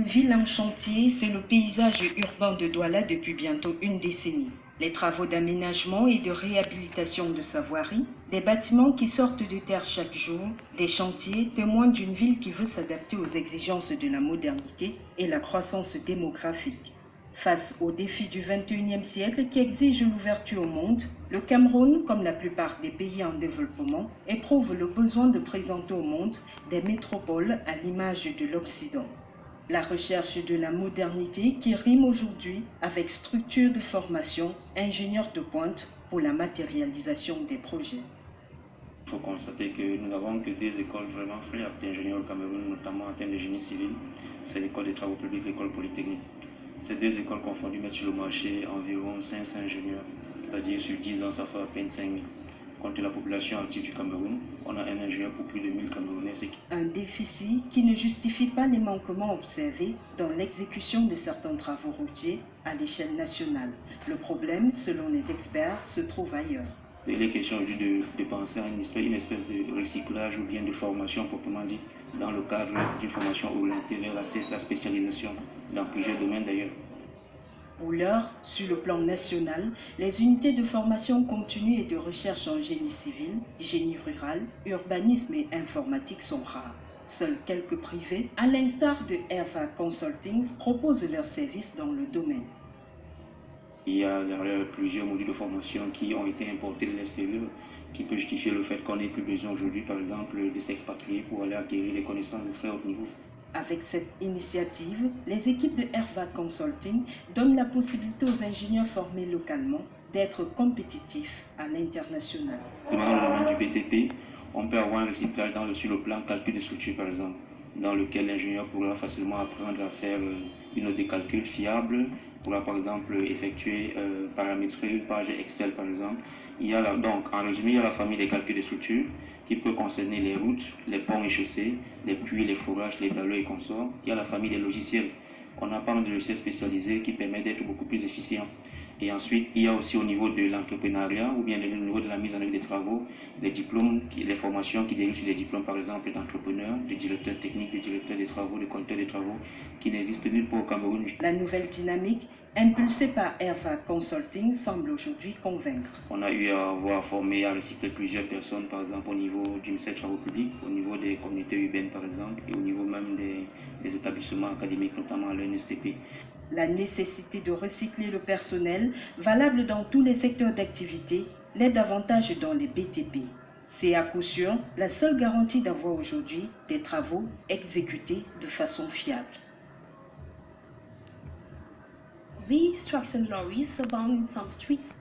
ville en chantier, c'est le paysage urbain de Douala depuis bientôt une décennie. Les travaux d'aménagement et de réhabilitation de sa voirie, des bâtiments qui sortent de terre chaque jour, des chantiers témoignent d'une ville qui veut s'adapter aux exigences de la modernité et la croissance démographique. Face aux défis du XXIe siècle qui exigent l'ouverture au monde, le Cameroun, comme la plupart des pays en développement, éprouve le besoin de présenter au monde des métropoles à l'image de l'Occident. La recherche de la modernité qui rime aujourd'hui avec structure de formation, ingénieurs de pointe pour la matérialisation des projets. Il faut constater que nous n'avons que deux écoles vraiment fiables d'ingénieurs au Cameroun, notamment en termes de génie civil. C'est l'école des travaux publics et l'école polytechnique. Ces deux écoles confondues mettent sur le marché environ 500 ingénieurs, c'est-à-dire sur 10 ans, ça fait à peine 5 000. Contre la population active du Cameroun, on a un ingénieur pour plus de 1000 Camerounais. Un déficit qui ne justifie pas les manquements observés dans l'exécution de certains travaux routiers à l'échelle nationale. Le problème, selon les experts, se trouve ailleurs. Il est question aujourd'hui de penser à une espèce de recyclage ou bien de formation proprement dit dans le cadre d'une formation orientée vers la spécialisation dans plusieurs domaines d'ailleurs. Pour l'heure, sur le plan national, les unités de formation continue et de recherche en génie civil, génie rural, urbanisme et informatique sont rares. Seuls quelques privés, à l'instar de Erva Consulting, proposent leurs services dans le domaine. Il y a plusieurs modules de formation qui ont été importés de l'extérieur, qui peut justifier le fait qu'on n'ait plus besoin aujourd'hui, par exemple, de s'expatrier pour aller acquérir des connaissances de très haut niveau. Avec cette initiative, les équipes de Erva Consulting donnent la possibilité aux ingénieurs formés localement d'être compétitifs à l'international. Dans le domaine du BTP, on peut avoir un recyclage sur le plan calcul de structure, par exemple, dans lequel l'ingénieur pourra facilement apprendre à faire une note de calcul fiable, pourra par exemple effectuer, paramétrer une page Excel par exemple. Donc, en résumé, il y a la famille des calculs de structure qui peut concerner les routes, les ponts et chaussées, les puits, les forages, les dalles et consorts. Il y a la famille des logiciels. On a pas mal de logiciels spécialisés qui permettent d'être beaucoup plus efficients. Et ensuite, il y a aussi au niveau de l'entrepreneuriat ou bien au niveau de la mise en œuvre des travaux, les diplômes, les formations qui dérivent sur les diplômes, par exemple, d'entrepreneurs, de directeurs techniques, de directeurs des travaux, de conducteurs des travaux, qui n'existent nulle part au Cameroun. La nouvelle dynamique, impulsée par Erva Consulting, semble aujourd'hui convaincre. On a eu à avoir formé, à recycler plusieurs personnes, par exemple, au niveau du ministère des Travaux publics, au niveau des communautés urbaines, par exemple, et au niveau même des établissements académiques, notamment à l'ENSTP. La nécessité de recycler le personnel, valable dans tous les secteurs d'activité, l'est davantage dans les BTP. C'est à coup sûr la seule garantie d'avoir aujourd'hui des travaux exécutés de façon fiable. These trucks and lorries abound in some streets